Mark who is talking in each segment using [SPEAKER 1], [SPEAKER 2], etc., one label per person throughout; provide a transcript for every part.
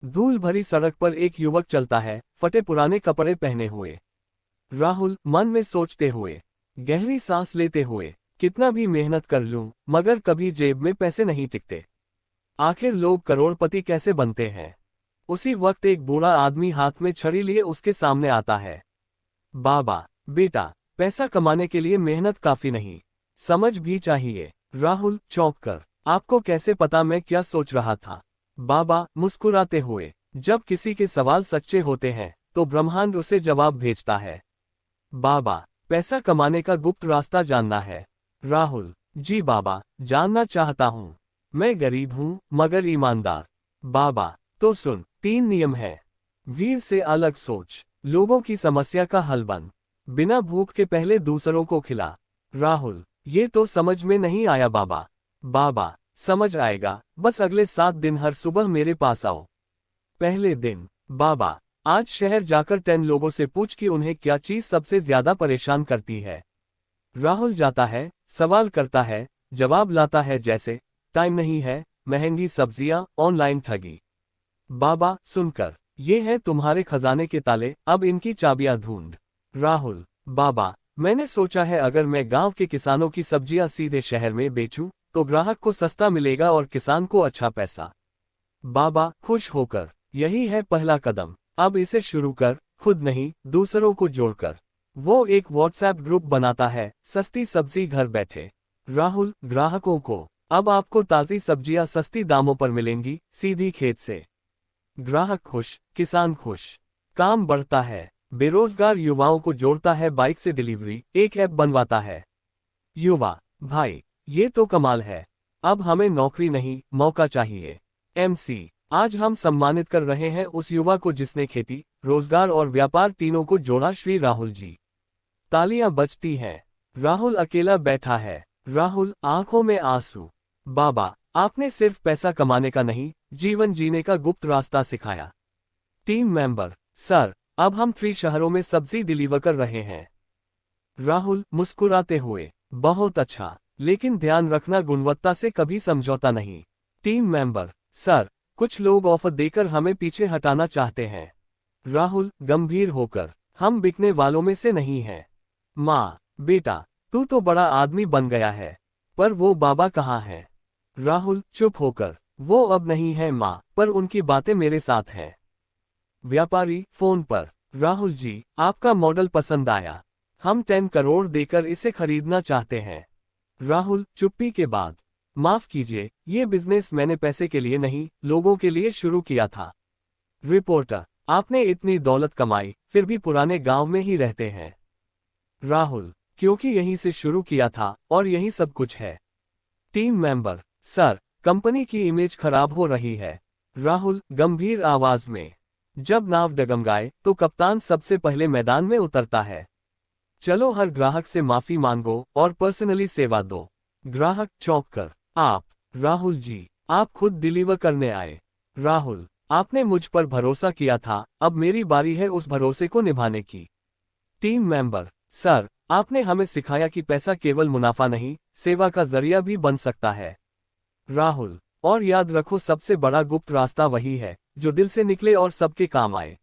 [SPEAKER 1] धूल भरी सड़क पर एक युवक चलता है, फटे पुराने कपड़े पहने हुए। राहुल मन में सोचते हुए, गहरी सांस लेते हुए, कितना भी मेहनत कर लूं, मगर कभी जेब में पैसे नहीं टिकते। आखिर लोग करोड़पति कैसे बनते हैं? उसी वक्त एक बूढ़ा आदमी हाथ में छड़ी लिए उसके सामने आता है। बाबा, बेटा, पैसा कमाने के लिए मेहनत काफी नहीं, समझ भी चाहिए। राहुल चौंक कर, आपको कैसे पता मैं क्या सोच रहा था? बाबा मुस्कुराते हुए, जब किसी के सवाल सच्चे होते हैं तो ब्रह्मांड उसे जवाब भेजता है। बाबा, पैसा कमाने का गुप्त रास्ता जानना है। राहुल, जी बाबा, जानना चाहता हूँ। मैं गरीब हूँ मगर ईमानदार। बाबा, तो सुन, 3 नियम है। भीड़ से अलग सोच, लोगों की समस्या का हल बन, बिना भूख के पहले दूसरों को खिला। राहुल, ये तो समझ में नहीं आया बाबा। बाबा, समझ आएगा, बस अगले 7 दिन हर सुबह मेरे पास आओ। पहले दिन, बाबा, आज शहर जाकर 10 लोगों से पूछ कि उन्हें क्या चीज सबसे ज्यादा परेशान करती है। राहुल जाता है, सवाल करता है, जवाब लाता है जैसे, टाइम नहीं है, महंगी सब्जियां, ऑनलाइन ठगी। बाबा सुनकर, ये हैं तुम्हारे खजाने के ताले, अब इनकी चाबियां ढूंढ। राहुल, बाबा, मैंने सोचा है अगर मैं गांव के किसानों की सब्जियां सीधे शहर में बेचूं, तो ग्राहक को सस्ता मिलेगा और किसान को अच्छा पैसा। बाबा खुश होकर, यही है पहला कदम, अब इसे शुरू कर, खुद नहीं दूसरों को जोड़कर। वो एक व्हाट्सएप ग्रुप बनाता है, सस्ती सब्जी घर बैठे। राहुल, ग्राहकों को, अब आपको ताज़ी सब्जियां सस्ती दामों पर मिलेंगी, सीधी खेत से। ग्राहक खुश, किसान खुश, काम बढ़ता है। बेरोजगार युवाओं को जोड़ता है, बाइक से डिलीवरी, एक ऐप बनवाता है। युवा, भाई, ये तो कमाल है, अब हमें नौकरी नहीं मौका चाहिए। एमसी, आज हम सम्मानित कर रहे हैं उस युवा को जिसने खेती, रोजगार और व्यापार तीनों को जोड़ा, श्री राहुल जी। तालियां बजती हैं। राहुल अकेला बैठा है। राहुल आंखों में आंसू। बाबा, आपने सिर्फ पैसा कमाने का नहीं, जीवन जीने का गुप्त रास्ता सिखाया। टीम मेंबर, सर, अब हम 3 शहरों में सब्जी डिलीवर कर रहे हैं। राहुल मुस्कुराते हुए, बहुत अच्छा, लेकिन ध्यान रखना गुणवत्ता से कभी समझौता नहीं। टीम मेंबर, सर, कुछ लोग ऑफर देकर हमें पीछे हटाना चाहते हैं। राहुल गंभीर होकर, हम बिकने वालों में से नहीं हैं। माँ, बेटा, तू तो बड़ा आदमी बन गया है, पर वो बाबा कहाँ है? राहुल चुप होकर, वो अब नहीं है माँ, पर उनकी बातें मेरे साथ हैं। व्यापारी फोन पर, राहुल जी, आपका मॉडल पसंद आया, हम 10 करोड़ देकर इसे खरीदना चाहते हैं। राहुल चुप्पी के बाद, माफ कीजिए, ये बिजनेस मैंने पैसे के लिए नहीं, लोगों के लिए शुरू किया था। रिपोर्टर, आपने इतनी दौलत कमाई, फिर भी पुराने गांव में ही रहते हैं। राहुल, क्योंकि यहीं से शुरू किया था और यही सब कुछ है। टीम मेंबर, सर, कंपनी की इमेज खराब हो रही है। राहुल गंभीर आवाज में, जब नाव डगमगाए तो कप्तान सबसे पहले मैदान में उतरता है। चलो हर ग्राहक से माफी मांगो और पर्सनली सेवा दो। ग्राहक चौंक कर, आप? राहुल जी, आप खुद डिलीवर करने आए। राहुल, आपने मुझ पर भरोसा किया था, अब मेरी बारी है उस भरोसे को निभाने की। टीम मेंबर, सर, आपने हमें सिखाया कि पैसा केवल मुनाफा नहीं, सेवा का जरिया भी बन सकता है। राहुल, और याद रखो सबसे बड़ा गुप्त रास्ता वही है जो दिल से निकले और सबके काम आए।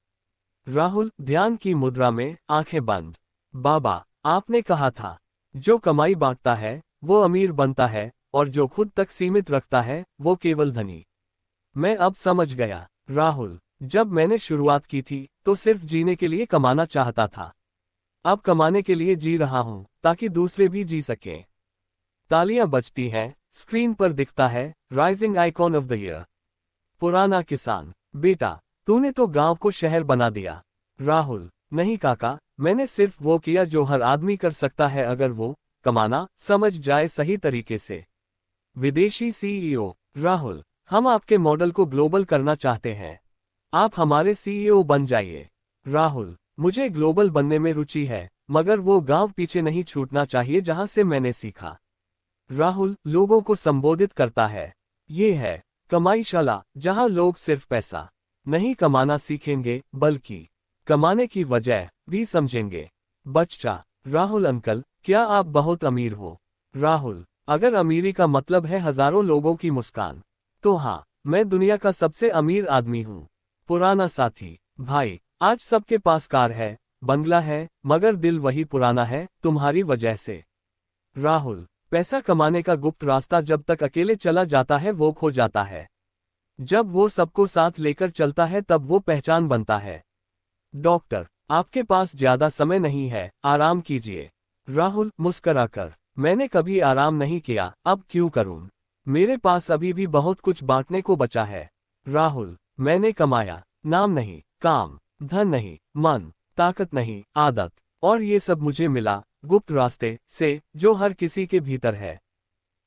[SPEAKER 1] राहुल ध्यान की मुद्रा में, आंखें बंद। बाबा, आपने कहा था, जो कमाई बांटता है वो अमीर बनता है, और जो खुद तक सीमित रखता है वो केवल धनी। मैं अब समझ गया। राहुल, जब मैंने शुरुआत की थी तो सिर्फ जीने के लिए कमाना चाहता था, अब कमाने के लिए जी रहा हूं ताकि दूसरे भी जी सकें। तालियां बजती हैं, स्क्रीन पर दिखता है rising icon of the year. पुराना किसान, बेटा, तूने तो गांव को शहर बना दिया। राहुल, नहीं काका, मैंने सिर्फ वो किया जो हर आदमी कर सकता है अगर वो कमाना समझ जाए सही तरीके से। विदेशी सीईओ, राहुल, हम आपके मॉडल को ग्लोबल करना चाहते हैं, आप हमारे सीईओ बन जाइए। राहुल, मुझे ग्लोबल बनने में रुचि है, मगर वो गांव पीछे नहीं छूटना चाहिए जहां से मैंने सीखा। राहुल लोगों को संबोधित करता है, ये है कमाईशाला, जहां लोग सिर्फ पैसा नहीं कमाना सीखेंगे बल्कि कमाने की वजह भी समझेंगे। बच्चा, राहुल अंकल, क्या आप बहुत अमीर हो? राहुल, अगर अमीरी का मतलब है हजारों लोगों की मुस्कान, तो हाँ, मैं दुनिया का सबसे अमीर आदमी हूँ। पुराना साथी। भाई, आज सबके पास कार है, बंगला है, मगर दिल वही पुराना है, तुम्हारी वजह से। राहुल, पैसा कमाने का गुप्त रास्ता जब तक अकेले चला जाता है वो खो जाता है। जब वो सबको साथ लेकर चलता है तब वो पहचान बनता है। डॉक्टर, आपके पास ज्यादा समय नहीं है, आराम कीजिए। राहुल मुस्कराकर, मैंने कभी आराम नहीं किया, अब क्यों करूं? मेरे पास अभी भी बहुत कुछ बांटने को बचा है। राहुल, मैंने कमाया, नाम नहीं, काम, धन नहीं, मन, ताकत नहीं, आदत, और ये सब मुझे मिला गुप्त रास्ते से, जो हर किसी के भीतर है।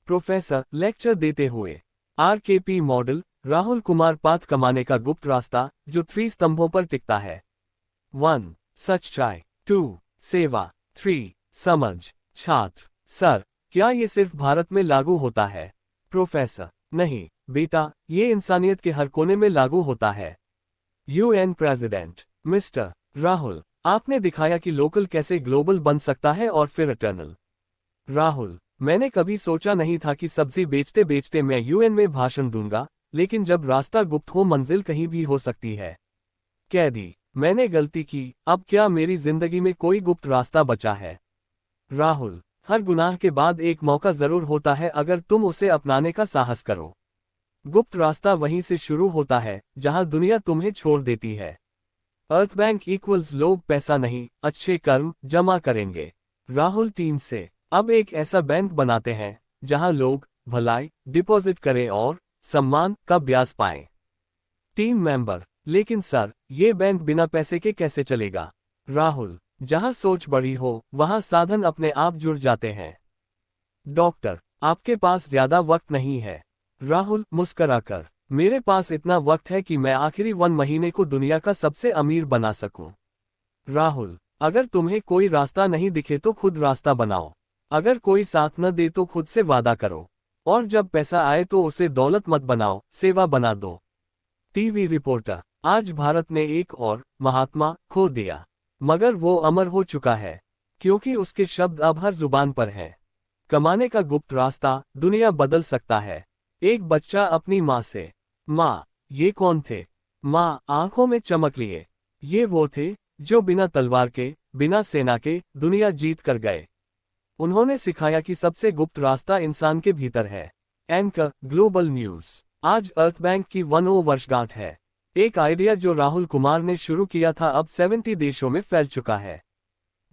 [SPEAKER 1] प्रोफेसर लेक्चर देते हुए। आरकेपी मॉडल, राहुल कुमार पाथ कमाने का गुप्त रास्ता जो 3 स्तंभों पर टिकता है। 1. सच्चाई। 2. सेवा। 3. समझ। छात्र, सर, क्या ये सिर्फ भारत में लागू होता है? प्रोफेसर, नहीं बेटा, ये इंसानियत के हर कोने में लागू होता है। यूएन प्रेसिडेंट, मिस्टर राहुल, आपने दिखाया कि लोकल कैसे ग्लोबल बन सकता है और फिर इटर्नल। राहुल, मैंने कभी सोचा नहीं था कि सब्जी बेचते बेचते मैं यूएन में भाषण दूंगा, लेकिन जब रास्ता गुप्त हो मंजिल कहीं भी हो सकती है। कैदी, मैंने गलती की, अब क्या मेरी जिंदगी में कोई गुप्त रास्ता बचा है? राहुल, हर गुनाह के बाद एक मौका जरूर होता है अगर तुम उसे अपनाने का साहस करो। गुप्त रास्ता वहीं से शुरू होता है जहां दुनिया तुम्हें छोड़ देती है। अर्थ बैंक इक्वल्स लोग पैसा नहीं, अच्छे कर्म जमा करेंगे। राहुल टीम से, अब एक ऐसा बैंक बनाते हैं जहां लोग भलाई डिपॉजिट करें और सम्मान का ब्याज पाएं। टीम मेंबर, लेकिन सर, ये बैंक बिना पैसे के कैसे चलेगा? राहुल, जहां सोच बड़ी हो वहां साधन अपने आप जुड़ जाते हैं। डॉक्टर, आपके पास ज्यादा वक्त नहीं है। राहुल मुस्कराकर, मेरे पास इतना वक्त है कि मैं आखिरी 1 महीने को दुनिया का सबसे अमीर बना सकूं। राहुल, अगर तुम्हें कोई रास्ता नहीं दिखे तो खुद रास्ता बनाओ। अगर कोई साथ न दे तो खुद से वादा करो, और जब पैसा आए तो उसे दौलत मत बनाओ, सेवा बना दो। टीवी रिपोर्टर, आज भारत ने एक और महात्मा खो दिया, मगर वो अमर हो चुका है, क्योंकि उसके शब्द अब हर जुबान पर हैं। कमाने का गुप्त रास्ता दुनिया बदल सकता है। एक बच्चा अपनी माँ से, माँ, ये कौन थे? माँ आंखों में चमक लिए, ये वो थे जो बिना तलवार के, बिना सेना के दुनिया जीत कर गए। उन्होंने सिखाया कि सबसे गुप्त रास्ता इंसान के भीतर है। एंकर ग्लोबल न्यूज, आज अर्थ बैंक की 100 वर्षगांठ है। एक आइडिया जो राहुल कुमार ने शुरू किया था अब 70 देशों में फैल चुका है।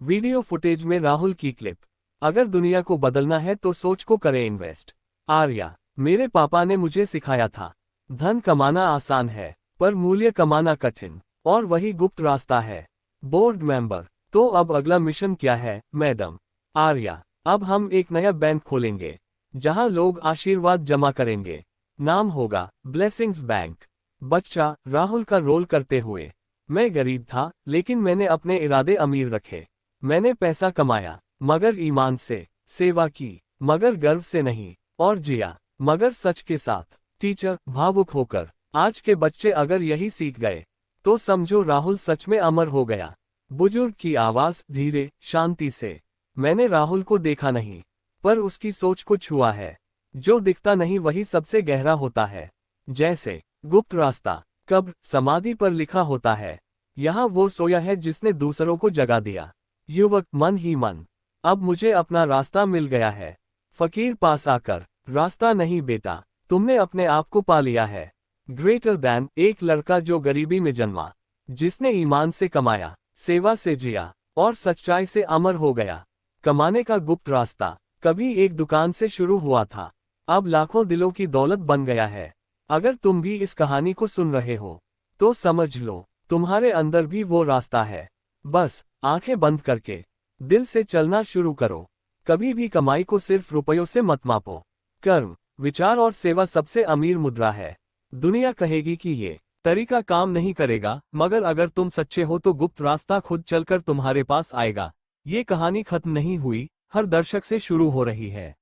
[SPEAKER 1] वीडियो फुटेज में राहुल की क्लिप, अगर दुनिया को बदलना है तो सोच को करें इन्वेस्ट। आर्या, मेरे पापा ने मुझे सिखाया था, धन कमाना आसान है पर मूल्य कमाना कठिन, और वही गुप्त रास्ता है। बोर्ड मेंबर, तो अब अगला मिशन क्या है मैडम? आर्या, अब हम एक नया बैंक खोलेंगे जहां लोग आशीर्वाद जमा करेंगे। नाम होगा ब्लेसिंग्स बैंक। बच्चा राहुल का रोल करते हुए, मैं गरीब था लेकिन मैंने अपने इरादे अमीर रखे। मैंने पैसा कमाया मगर ईमान से, सेवा की मगर गर्व से नहीं, और जिया मगर सच के साथ। टीचर भावुक होकर, आज के बच्चे अगर यही सीख गए तो समझो राहुल सच में अमर हो गया। बुजुर्ग की आवाज धीरे शांति से, मैंने राहुल को देखा नहीं पर उसकी सोच को छुआ है। जो दिखता नहीं वही सबसे गहरा होता है। जैसे गुप्त रास्ता कब्र समाधि पर लिखा होता है, यहाँ वो सोया है जिसने दूसरों को जगा दिया। युवक मन ही मन, अब मुझे अपना रास्ता मिल गया है। फकीर पास आकर, रास्ता नहीं बेटा, तुमने अपने आप को पा लिया है। ग्रेटर दैन, एक लड़का जो गरीबी में जन्मा, जिसने ईमान से कमाया, सेवा से जिया और सच्चाई से अमर हो गया। कमाने का गुप्त रास्ता कभी एक दुकान से शुरू हुआ था, अब लाखों दिलों की दौलत बन गया है। अगर तुम भी इस कहानी को सुन रहे हो तो समझ लो तुम्हारे अंदर भी वो रास्ता है। बस आंखें बंद करके दिल से चलना शुरू करो। कभी भी कमाई को सिर्फ रुपयों से मत मापो। कर्म, विचार और सेवा सबसे अमीर मुद्रा है। दुनिया कहेगी कि ये तरीका काम नहीं करेगा, मगर अगर तुम सच्चे हो तो गुप्त रास्ता खुद चलकर तुम्हारे पास आएगा। ये कहानी खत्म नहीं हुई, हर दर्शक से शुरू हो रही है।